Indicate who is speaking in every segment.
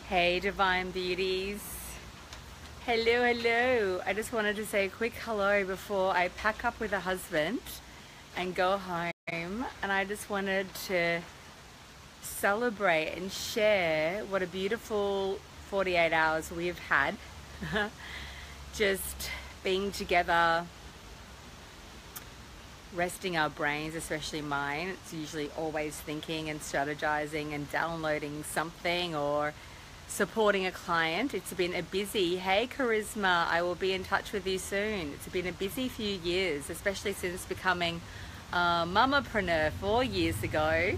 Speaker 1: Hey Divine Beauties. Hello, hello. I just wanted to say a quick hello before I pack up with a husband and go home. And I just wanted to celebrate and share what a beautiful 48 hours we've had. Just being together, resting our brains, especially mine. It's usually always thinking and strategizing and downloading something or supporting a client. It's been a busy, hey Charisma, I will be in touch with you soon. It's been a busy few years, especially since becoming a mamapreneur 4 years ago.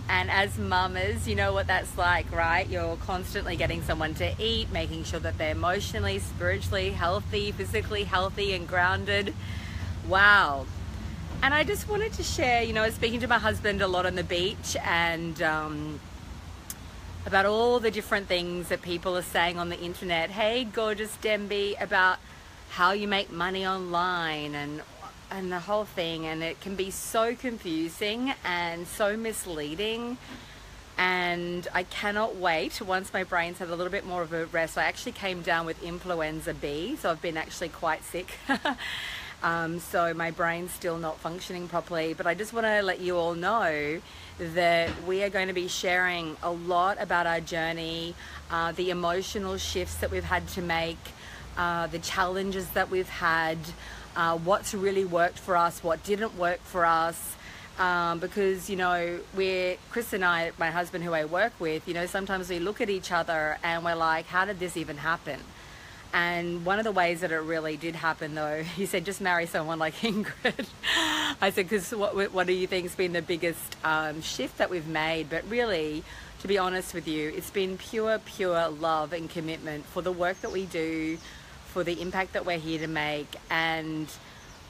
Speaker 1: And as mamas, you know what that's like, right? You're constantly getting someone to eat, making sure that they're emotionally, spiritually healthy, physically healthy and grounded. Wow. And I just wanted to share, I was speaking to my husband a lot on the beach and about all the different things that people are saying on the internet. Hey, gorgeous Demby, about how you make money online and the whole thing. And it can be so confusing and so misleading. And I cannot wait. Once my brain's had a little bit more of a rest, I actually came down with influenza B, so I've been actually quite sick. So my brain's still not functioning properly, but I just want to let you all know that we are going to be sharing a lot about our journey, the emotional shifts that we've had to make, the challenges that we've had, what's really worked for us, what didn't work for us, because Chris and I, my husband who I work with, sometimes we look at each other and we're like, how did this even happen? And one of the ways that it really did happen, though, he said, just marry someone like Ingrid. I said, because what do you think has been the biggest shift that we've made? But really, to be honest with you, it's been pure love and commitment for the work that we do, for the impact that we're here to make. And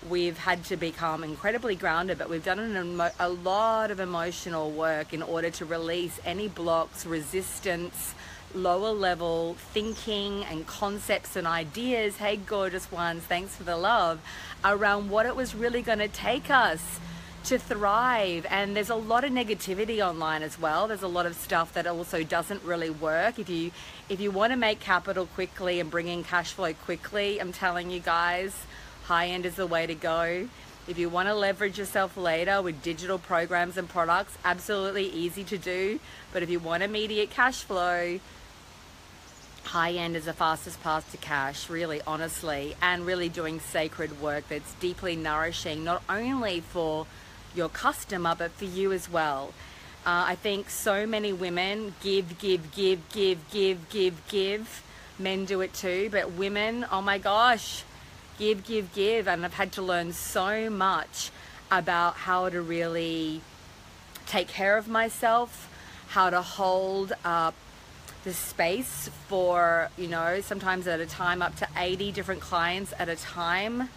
Speaker 1: we've had to become incredibly grounded, but we've done a lot of emotional work in order to release any blocks, resistance, lower level thinking and concepts and ideas, hey gorgeous ones, thanks for the love, around what it was really going to take us to thrive. And there's a lot of negativity online as well. There's a lot of stuff that also doesn't really work. If you want to make capital quickly and bring in cash flow quickly, I'm telling you guys, high end is the way to go. If you want to leverage yourself later with digital programs and products, absolutely easy to do. But if you want immediate cash flow, high end is the fastest path to cash, really, honestly, and really doing sacred work that's deeply nourishing, not only for your customer, but for you as well. I think so many women give. Men do it too, but women, oh my gosh, give. And I've had to learn so much about how to really take care of myself, how to hold the space for, sometimes at a time up to 80 different clients at a time.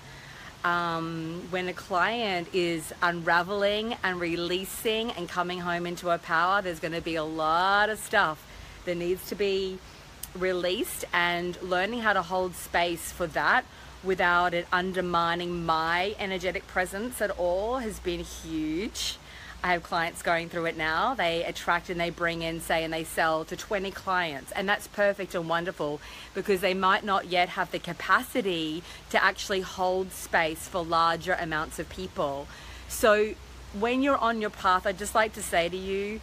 Speaker 1: When a client is unraveling and releasing and coming home into a power, there's going to be a lot of stuff that needs to be released, and learning how to hold space for that without it undermining my energetic presence at all has been huge. I have clients going through it now. They attract and they bring in, say, and they sell to 20 clients. And that's perfect and wonderful, because they might not yet have the capacity to actually hold space for larger amounts of people. So when you're on your path, I'd just like to say to you,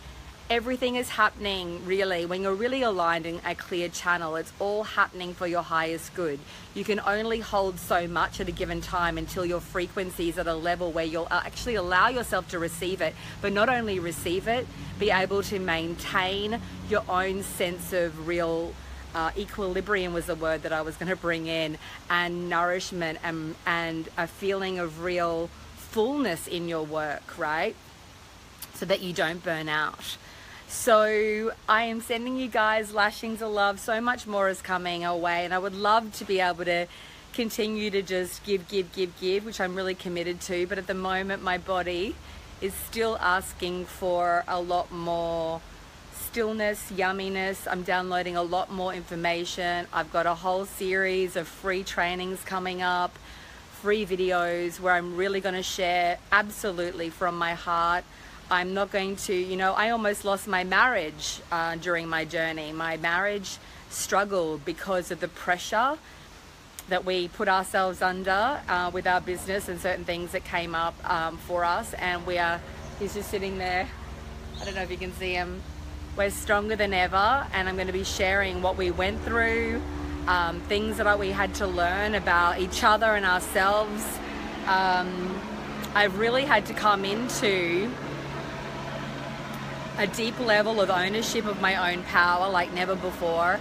Speaker 1: everything is happening really when you're really aligned in a clear channel. It's all happening for your highest good. You can only hold so much at a given time until your frequency is at a level where you'll actually allow yourself to receive it, but not only receive it, be able to maintain your own sense of real equilibrium was the word that I was going to bring in, and nourishment and a feeling of real fullness in your work, right? So that you don't burn out. So I am sending you guys lashings of love. So much more is coming our way, and I would love to be able to continue to just give, which I'm really committed to. But at the moment, my body is still asking for a lot more stillness, yumminess. I'm downloading a lot more information. I've got a whole series of free trainings coming up, free videos where I'm really going to share absolutely from my heart I'm not going to, you know, I almost lost my marriage during my journey. My marriage struggled because of the pressure that we put ourselves under with our business and certain things that came up for us. And he's just sitting there. I don't know if you can see him. We're stronger than ever, and I'm going to be sharing what we went through, things that we had to learn about each other and ourselves. I've really had to come into a deep level of ownership of my own power like never before.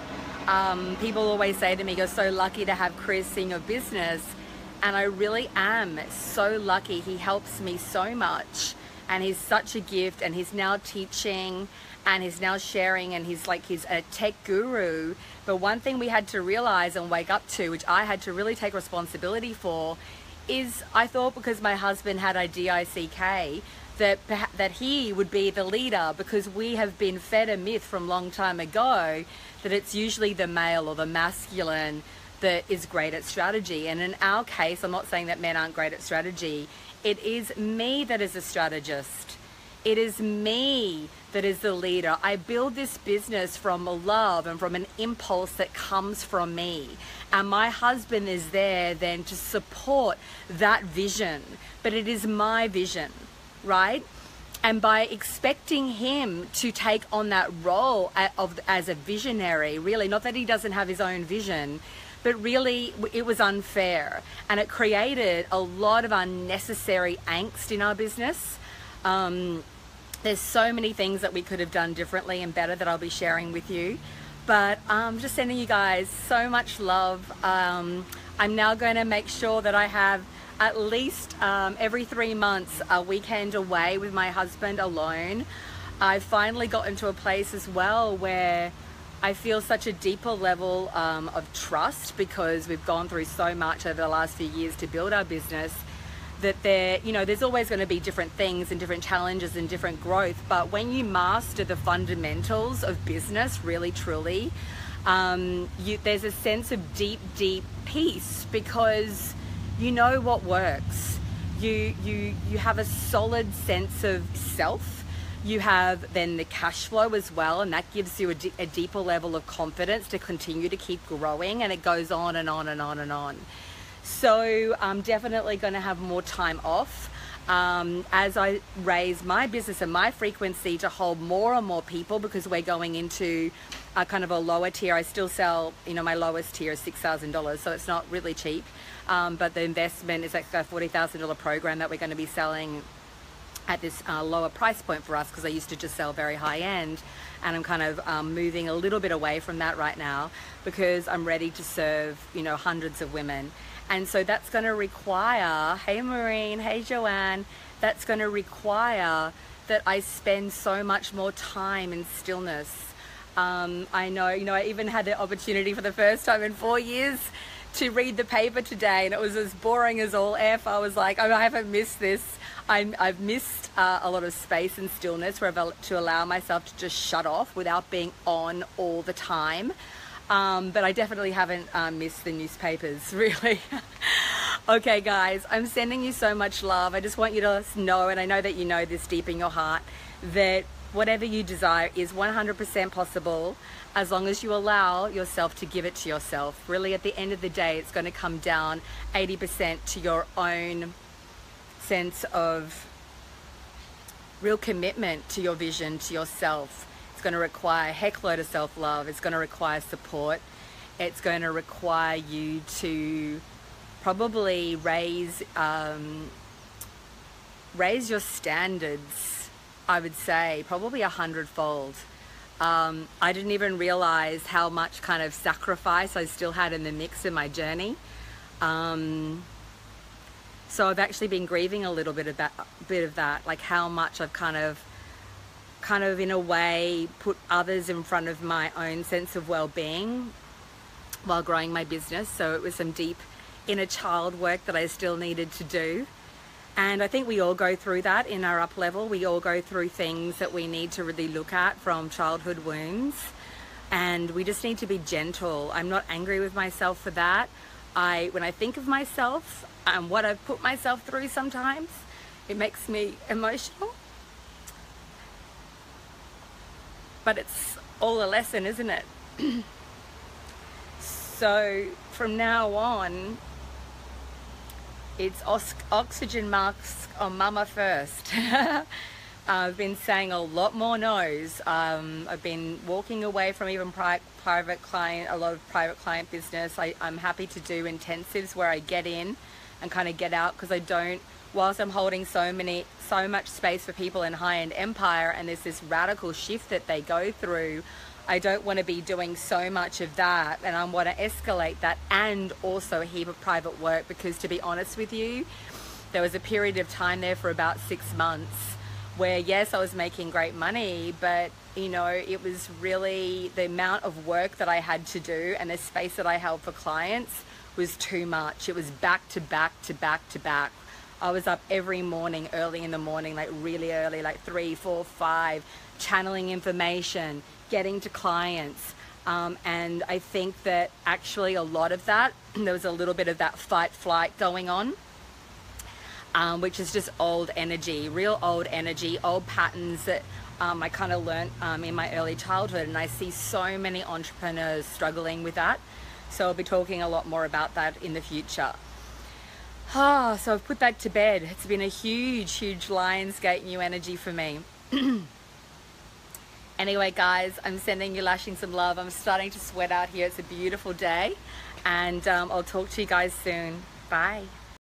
Speaker 1: People always say to me, you're so lucky to have Chris in your business, and I really am so lucky. He helps me so much, and he's such a gift, and he's now teaching and he's now sharing, and he's a tech guru. But one thing we had to realize and wake up to, which I had to really take responsibility for, is I thought because my husband had a DICK that he would be the leader, because we have been fed a myth from long time ago that it's usually the male or the masculine that is great at strategy. And in our case, I'm not saying that men aren't great at strategy. It is me that is a strategist. It is me that is the leader. I build this business from love and from an impulse that comes from me. And my husband is there then to support that vision. But it is my vision, right? And by expecting him to take on that role as a visionary, really, not that he doesn't have his own vision, but really it was unfair. And it created a lot of unnecessary angst in our business. There's so many things that we could have done differently and better that I'll be sharing with you. But I'm just sending you guys so much love. I'm now going to make sure that I have at least every 3 months a weekend away with my husband alone. I've finally gotten to a place as well where I feel such a deeper level of trust, because we've gone through so much over the last few years to build our business, that there's always going to be different things and different challenges and different growth. But when you master the fundamentals of business, really, truly, there's a sense of deep, deep peace, because you know what works. You have a solid sense of self. You have then the cash flow as well, and that gives you a deeper level of confidence to continue to keep growing, and it goes on and on and on and on. So I'm definitely going to have more time off as I raise my business and my frequency to hold more and more people, because we're going into a kind of a lower tier. I still sell, my lowest tier is $6,000, so it's not really cheap. But the investment is like a $40,000 program that we're going to be selling at this lower price point for us, because I used to just sell very high end, and I'm kind of moving a little bit away from that right now, because I'm ready to serve hundreds of women. And so that's going to require, hey Maureen, hey Joanne, that's going to require that I spend so much more time in stillness. I know, I even had the opportunity for the first time in 4 years to read the paper today, and it was as boring as all F. I was like, I haven't missed this. I've missed a lot of space and stillness to allow myself to just shut off without being on all the time. But I definitely haven't missed the newspapers, really. Okay, guys, I'm sending you so much love. I just want you to know, and I know that you know this deep in your heart, that whatever you desire is 100% possible, as long as you allow yourself to give it to yourself. Really, at the end of the day, it's going to come down 80% to your own sense of real commitment to your vision, to yourself. It's going to require a heck load of self-love. It's going to require support. It's going to require you to probably raise your standards, I would say, probably 100-fold. I didn't even realize how much kind of sacrifice I still had in the mix in my journey. So I've actually been grieving a little bit of that, like how much I've kind of in a way put others in front of my own sense of well-being while growing my business. So it was some deep inner child work that I still needed to do. And I think we all go through that in our up level. We all go through things that we need to really look at from childhood wounds. And we just need to be gentle. I'm not angry with myself for that. When I think of myself and what I've put myself through sometimes, it makes me emotional. but it's all a lesson, isn't it? So from now on, it's oxygen masks on mama first. I've been saying a lot more no's. I've been walking away from even private client, a lot of private client business. I'm happy to do intensives where I get in and kind of get out, because I don't, whilst I'm holding so much space for people in high-end empire, and there's this radical shift that they go through, I don't want to be doing so much of that, and I want to escalate that and also a heap of private work, because to be honest with you, there was a period of time there for about 6 months where yes, I was making great money, but you know, it was really the amount of work that I had to do and the space that I held for clients was too much. It was back to back to back to back. I was up every morning, early in the morning, like really early, like 3, 4, 5, channeling information, getting to clients. And I think that actually a lot of that, there was a little bit of that fight flight going on. Which is just old energy, real old energy, old patterns that I kind of learned in my early childhood, and I see so many entrepreneurs struggling with that. So I'll be talking a lot more about that in the future. So I've put that to bed. It's been a huge, huge Lionsgate new energy for me. Anyway, guys, I'm sending you lashing some love. I'm starting to sweat out here. It's a beautiful day, and I'll talk to you guys soon. Bye.